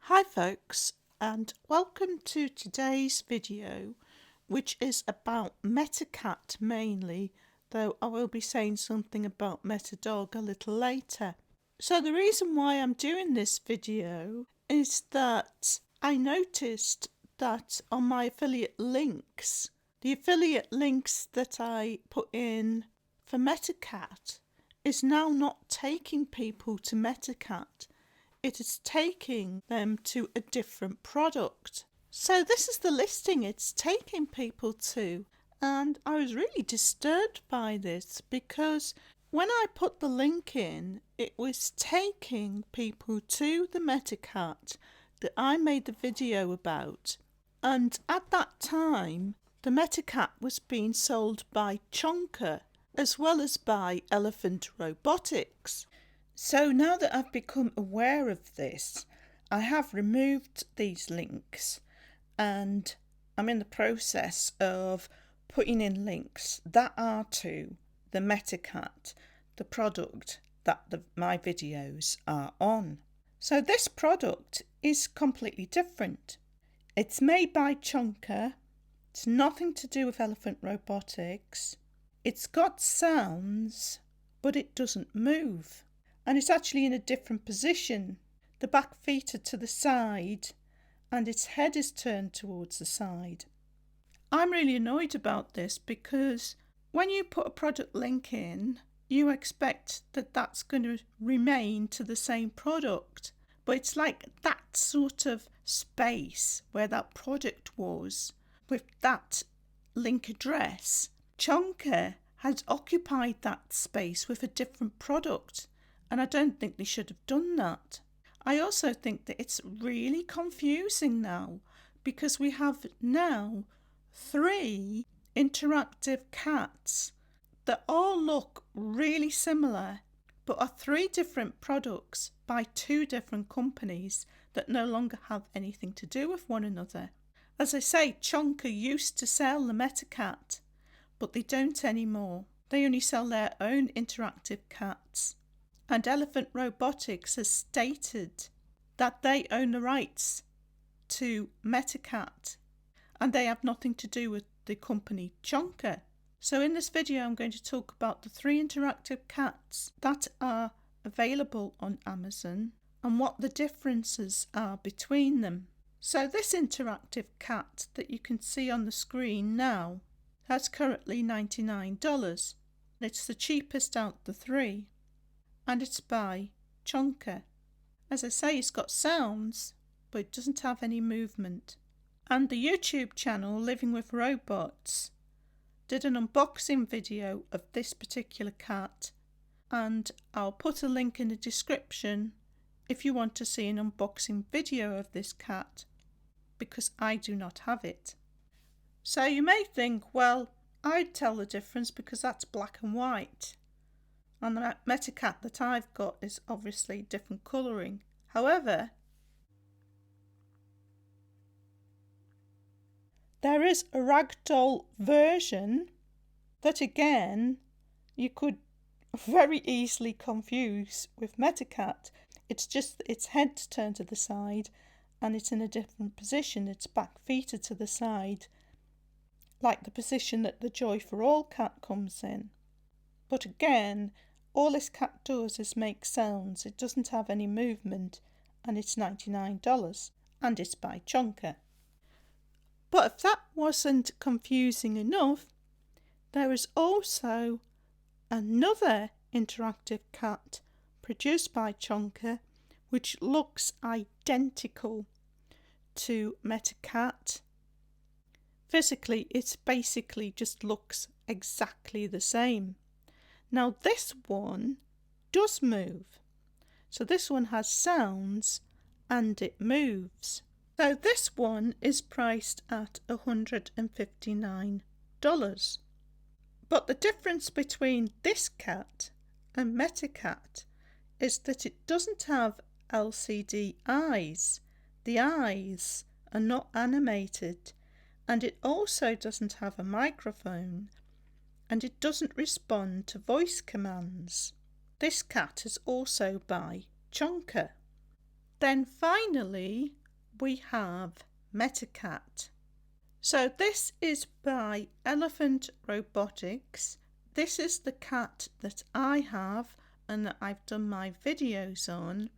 Hi folks, and welcome to today's video, which is about MetaCat mainly, though I will be saying something about MetaDog a little later. So the reason why I'm doing this video is that I noticed that on my affiliate links, the affiliate links that I put in for MetaCat is now not taking people to MetaCat. It is taking them to a different product. So this is the listing it's taking people to, and I was really disturbed by this because when I put the link in, it was taking people to the MetaCat that I made the video about, and at that time the MetaCat was being sold by Chongker as well as by Elephant Robotics. So now that I've become aware of this, I have removed these links and I'm in the process of putting in links that are to the MetaCat, the product that my videos are on. So this product is completely different. It's made by Chongker. It's nothing to do with Elephant Robotics. It's got sounds, but it doesn't move. And it's actually in a different position. The back feet are to the side and its head is turned towards the side. I'm really annoyed about this because when you put a product link in, you expect that that's going to remain to the same product. But it's like that sort of space where that product was with that link address. Chongker has occupied that space with a different product. And I don't think they should have done that. I also think that it's really confusing now because we have now 3 interactive cats that all look really similar but are 3 different products by 2 different companies that no longer have anything to do with one another. As I say, Chongker used to sell the MetaCat, but they don't anymore. They only sell their own interactive cats. And Elephant Robotics has stated that they own the rights to MetaCat and they have nothing to do with the company Chongker. So in this video I'm going to talk about the 3 interactive cats that are available on Amazon and what the differences are between them. So this interactive cat that you can see on the screen now has currently $99. It's the cheapest out the 3. And it's by Chongker. As I say, it's got sounds, but it doesn't have any movement. And the YouTube channel Living with Robots did an unboxing video of this particular cat, and I'll put a link in the description if you want to see an unboxing video of this cat, because I do not have it. So you may think, well, I'd tell the difference because that's black and white. And the MetaCat that I've got is obviously different colouring. However, there is a ragdoll version that again you could very easily confuse with MetaCat. It's just its head's turned to the side and it's in a different position. Its back feet are to the side, like the position that the Joy for All cat comes in. But again, all this cat does is make sounds. It doesn't have any movement and it's $99 and it's by Chongker. But if that wasn't confusing enough, there is also another interactive cat produced by Chongker which looks identical to MetaCat. Physically, it basically just looks exactly the same. Now this one does move. So this one has sounds and it moves. So this one is priced at $159. But the difference between this cat and MetaCat is that it doesn't have LCD eyes. The eyes are not animated, and it also doesn't have a microphone, and it doesn't respond to voice commands. This cat is also by Chongker. Then finally we have MetaCat. So this is by Elephant Robotics. This is the cat that I have and that I've done my videos on,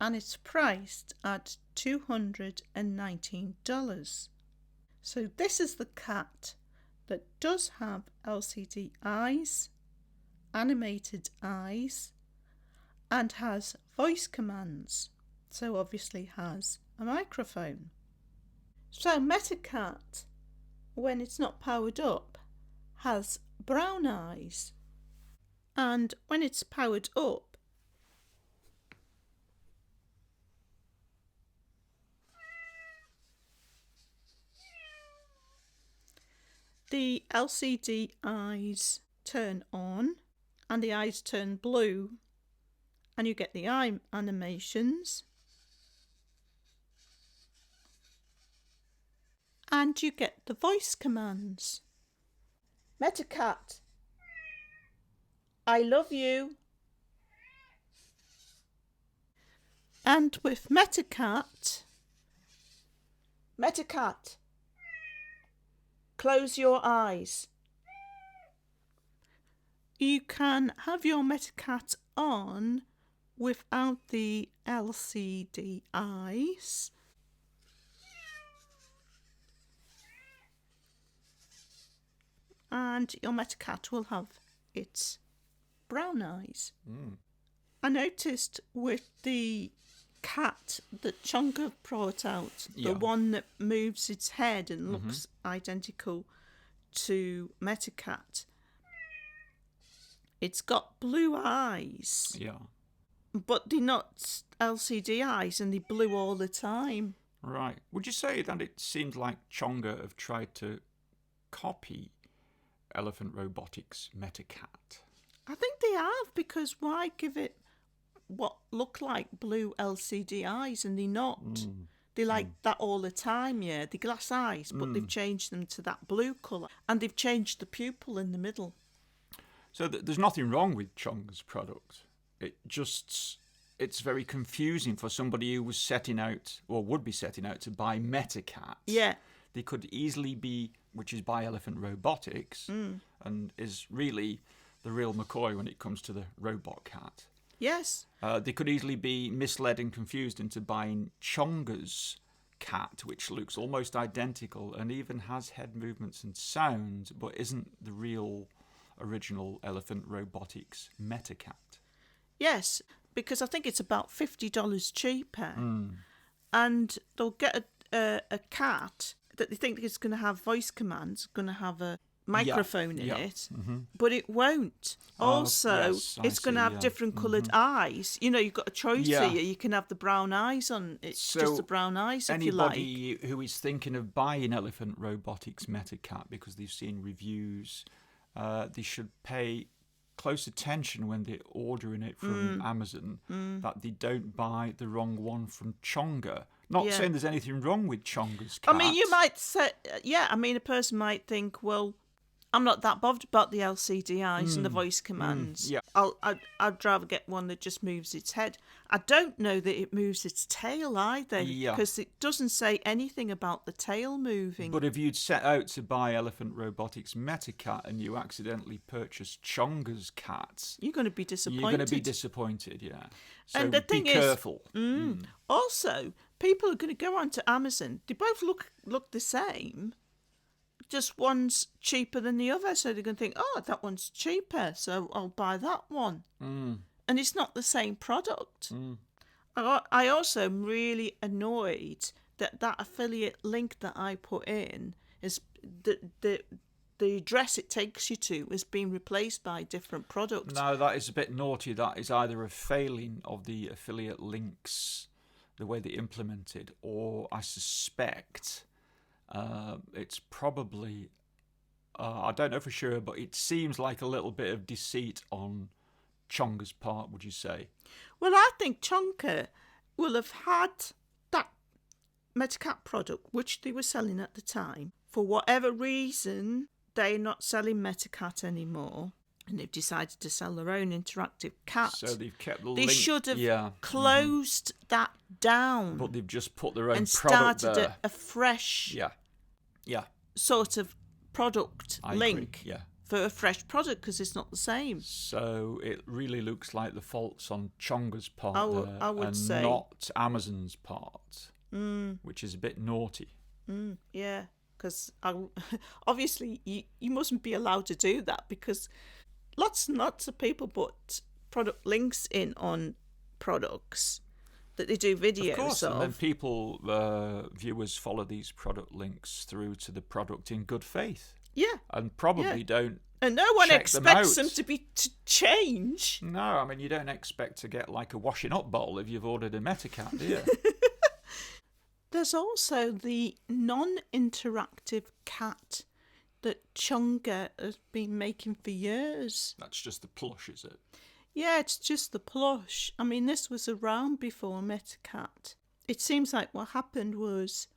and it's priced at $219. So this is the cat that does have LCD eyes, animated eyes, and has voice commands, so obviously has a microphone. So MetaCat, when it's not powered up, has brown eyes, and when it's powered up, the LCD eyes turn on and the eyes turn blue, and you get the eye animations, and you get the voice commands. MetaCat, I love you. And with MetaCat, close your eyes. You can have your MetaCat on without the LCD eyes. And your MetaCat will have its brown eyes. I noticed with the cat that Chongker brought out, the one that moves its head and looks identical to MetaCat, it's got blue eyes. But they're not LCD eyes, and they're blue all the time. Right. Would you say that it seems like Chongker have tried to copy Elephant Robotics MetaCat? I think they have, because why give it what look like blue LCD eyes and they're not? They're like that all the time, yeah. They're glass eyes, but they've changed them to that blue colour, and they've changed the pupil in the middle. So there's nothing wrong with Chongker's product. It's very confusing for somebody who was setting out, or would be setting out, to buy MetaCat. Yeah. They could easily be, which is by Elephant Robotics, and is really the real McCoy when it comes to the robot cat. Yes. They could easily be misled and confused into buying Chongker's cat, which looks almost identical and even has head movements and sounds, but isn't the real original Elephant Robotics MetaCat. Yes, because I think it's about $50 cheaper, and they'll get a cat that they think is going to have voice commands, going to have a microphone in it, but it won't. Also, it's going to have different coloured eyes. You know, you've got a choice here. You can have the brown eyes on. It's just the brown eyes, if you like. Anybody who is thinking of buying Elephant Robotics MetaCat because they've seen reviews, they should pay close attention when they're ordering it from Amazon, that they don't buy the wrong one from Chongker. Not saying there's anything wrong with Chongker's cat. I mean, you might say, a person might think, well, I'm not that bothered about the LCD eyes and the voice commands. I'd rather get one that just moves its head. I don't know that it moves its tail either, because it doesn't say anything about the tail moving. But if you'd set out to buy Elephant Robotics MetaCat and you accidentally purchased Chongker's cats, you're going to be disappointed. You're going to be disappointed, yeah. So and the thing be careful. Also, people are going to go onto Amazon. They both look the same. Just one's cheaper than the other, so they're going to think, oh, that one's cheaper, so I'll buy that one. And it's not the same product. I also am really annoyed that affiliate link that I put in is the address it takes you to is being replaced by different products. No, that is a bit naughty. That is either a failing of the affiliate links, the way they implemented, or I suspect it's probably, I don't know for sure, but it seems like a little bit of deceit on Chongker's part, would you say? Well, I think Chongker will have had that MetaCat product, which they were selling at the time. For whatever reason, they're not selling MetaCat anymore. and they've decided to sell their own interactive cat. So they've kept the They link. should have yeah. closed that down But they've just put their own and product started there. a fresh Yeah. Yeah. sort of product I link agree. Yeah. for a fresh product, because it's not the same. So it really looks like the fault's on Chonger's part I would and say. not Amazon's part, which is a bit naughty. Yeah, because obviously you mustn't be allowed to do that, because lots and lots of people put product links in on products that they do videos Of course, and then people, viewers, follow these product links through to the product in good faith. Yeah. And probably don't. And no one check expects them them to be to change. No, I mean, you don't expect to get like a washing up bowl if you've ordered a MetaCat, do you? There's also the non-interactive cat that Chongker has been making for years. That's just the plush, is it? Yeah, it's just the plush. I mean, this was around before MetaCat. It seems like what happened was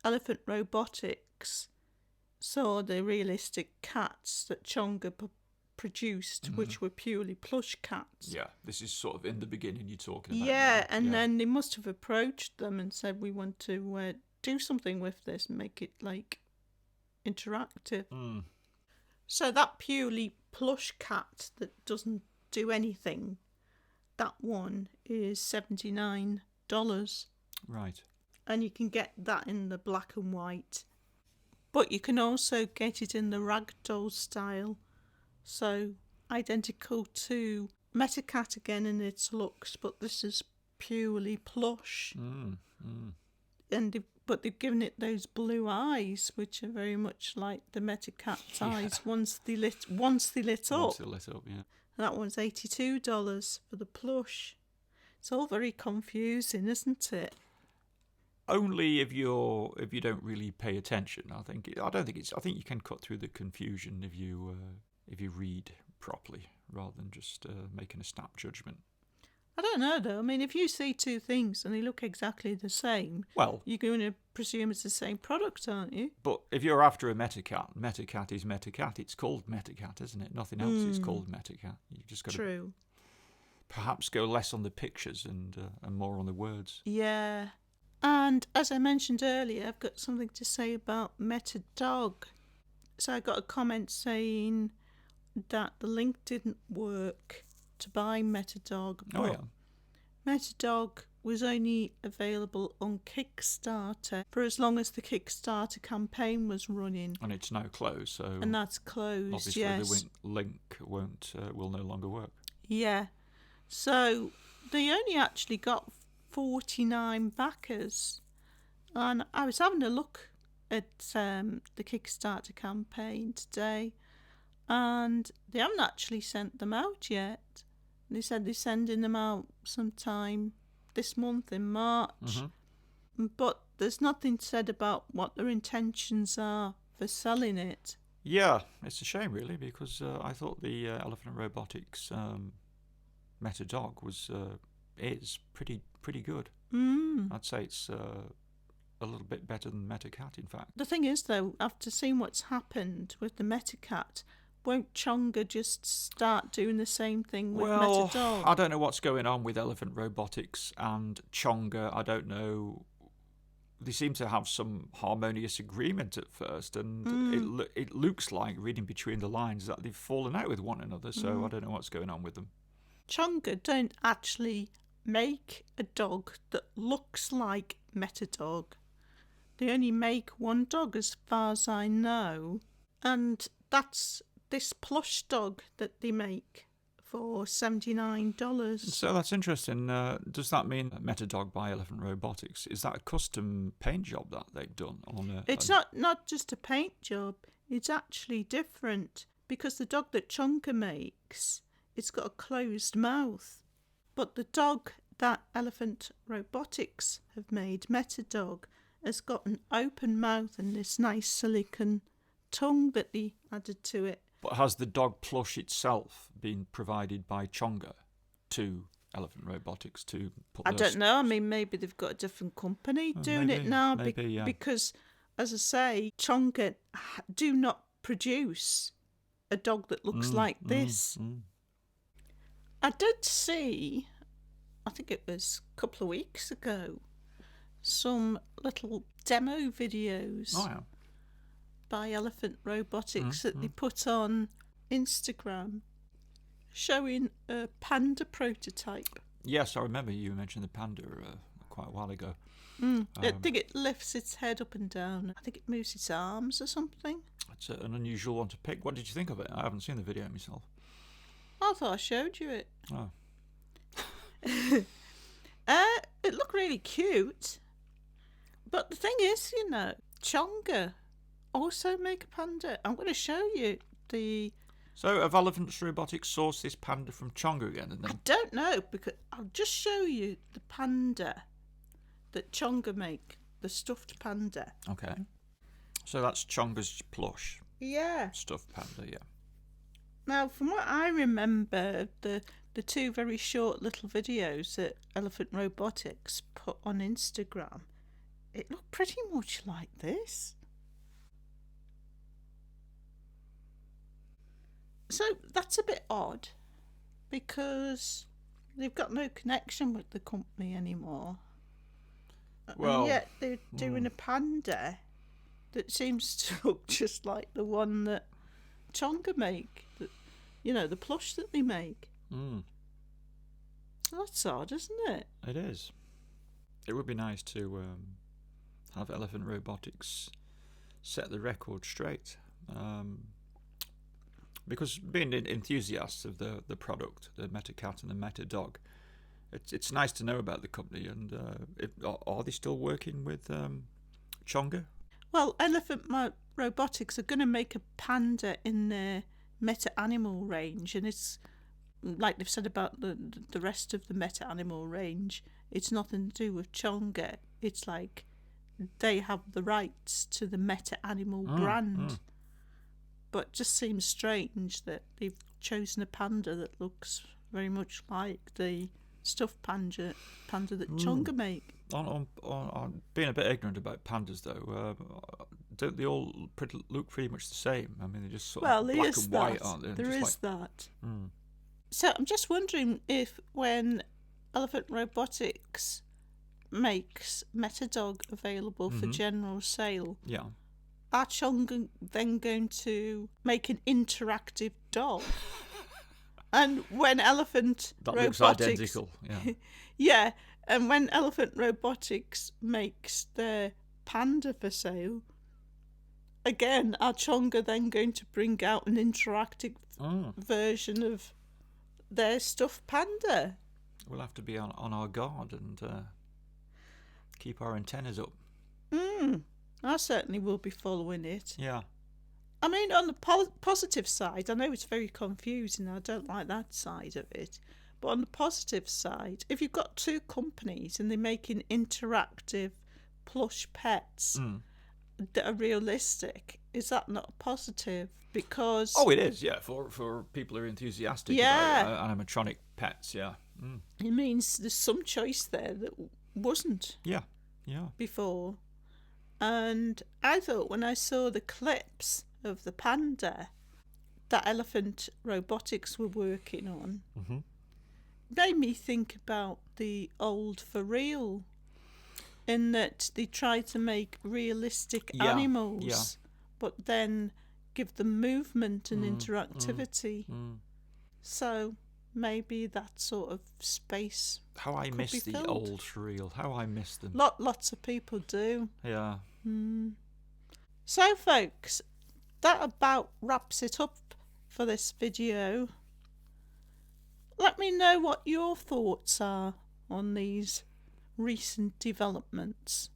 Elephant Robotics saw the realistic cats that Chongker produced, which were purely plush cats. Yeah, this is sort of in the beginning you're talking about. Yeah, now. and then they must have approached them and said, we want to do something with this and make it like interactive. So that purely plush cat that doesn't do anything, that one is $79. Right. And you can get that in the black and white. But you can also get it in the ragdoll style. So identical to MetaCat again in its looks, but this is purely plush. But they've given it those blue eyes, which are very much like the MetaCat's eyes once they lit up. Once they're lit up, yeah. That one's $82 for the plush. It's all very confusing, isn't it? Only if you don't really pay attention. I think you can cut through the confusion if you read properly rather than just making a snap judgment. I don't know though. I mean, if you see two things and they look exactly the same, well, you're going to presume it's the same product, aren't you? But if you're after a MetaCat, MetaCat is MetaCat. It's called MetaCat, isn't it? Nothing else is called MetaCat. You just got to perhaps go less on the pictures and more on the words. Yeah. And as I mentioned earlier, I've got something to say about MetaDog. So I got a comment saying that the link didn't work to buy MetaDog. Oh, yeah. MetaDog was only available on Kickstarter for as long as the Kickstarter campaign was running. And it's now closed, so... And that's closed, obviously yes. the link will no longer work. Yeah. So they only actually got 49 backers. And I was having a look at the Kickstarter campaign today, and they haven't actually sent them out yet. They said they're sending them out sometime this month in March. But there's nothing said about what their intentions are for selling it. Yeah, it's a shame really, because I thought the Elephant Robotics MetaDog is pretty good. I'd say it's a little bit better than MetaCat, in fact. The thing is, though, after seeing what's happened with the MetaCat, won't Chongker just start doing the same thing with MetaDog? I don't know what's going on with Elephant Robotics and Chongker. I don't know. They seem to have some harmonious agreement at first, and it looks like, reading between the lines, that they've fallen out with one another, so I don't know what's going on with them. Chongker don't actually make a dog that looks like MetaDog. They only make one dog as far as I know, and that's this plush dog that they make for $79. So that's interesting. Does that mean MetaDog by Elephant Robotics, is that a custom paint job that they've done on It's not just a paint job, it's actually different, because the dog that Chongker makes, it's got a closed mouth. But the dog that Elephant Robotics have made, MetaDog, has got an open mouth and this nice silicone tongue that they added to it. But has the dog plush itself been provided by Chongker to Elephant Robotics to put I don't know. I mean, maybe they've got a different company doing it now. Yeah. Because, as I say, Chongker do not produce a dog that looks like this. I did see, I think it was a couple of weeks ago, some little demo videos by Elephant Robotics that they put on Instagram showing a panda prototype. Yes, I remember you mentioned the panda quite a while ago. I think it lifts its head up and down. I think it moves its arms or something. It's an unusual one to pick. What did you think of it? I haven't seen the video myself. I thought I showed you it. Oh. It looked really cute. But the thing is, you know, Chongker also make a panda. I'm going to show you the... So have Elephant Robotics sourced this panda from Chongker again? And then... I don't know, because I'll just show you the panda that Chongker make, the stuffed panda. Okay. So that's Chongker's plush. Yeah. Stuffed panda, yeah. Now, from what I remember, the two very short little videos that Elephant Robotics put on Instagram, it looked pretty much like this. So that's a bit odd, because they've got no connection with the company anymore. Well, and yet they're doing a panda that seems to look just like the one that Chongker make. You know, the plush that they make. That's odd, isn't it? It is. It would be nice to have Elephant Robotics set the record straight. Because being enthusiasts of the product, the MetaCat and the MetaDog, it's nice to know about the company. And are they still working with Chongker? Well, Elephant Robotics are going to make a panda in their Meta Animal range, and it's like they've said about the rest of the Meta Animal range. It's nothing to do with Chongker. It's like they have the rights to the Meta Animal brand. But it just seems strange that they've chosen a panda that looks very much like the stuffed panda that Chongker make. On being a bit ignorant about pandas, though, don't they all look pretty much the same? I mean, they're just sort of black and white, aren't they? There is that. So I'm just wondering if when Elephant Robotics makes MetaDog available for general sale, are Chongker then going to make an interactive dog? And when Elephant Robotics... looks identical, yeah. Yeah, and when Elephant Robotics makes their panda for sale, again, are Chongker then going to bring out an interactive version of their stuffed panda? We'll have to be on our guard and keep our antennas up. I certainly will be following it. Yeah. I mean, on the positive side, I know it's very confusing. I don't like that side of it. But on the positive side, if you've got two companies and they're making interactive plush pets that are realistic, is that not positive? Because... Oh, it is, yeah, for people who are enthusiastic about animatronic pets, yeah. It means there's some choice there that wasn't before. And I thought when I saw the clips of the panda that Elephant Robotics were working on, made me think about the old For Real, in that they try to make realistic animals, but then give them movement and interactivity. So maybe that sort of space. How I miss the old For Real. How I miss them. Lots of people do. Yeah. So folks, that about wraps it up for this video. Let me know what your thoughts are on these recent developments.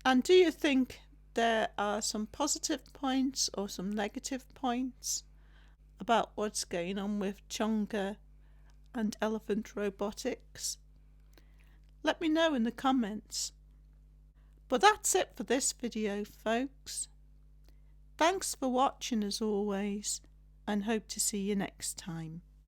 And do you think there are some positive points or some negative points about what's going on with Chongker and Elephant Robotics? Let me know in the comments. But that's it for this video, folks. Thanks for watching as always, and hope to see you next time.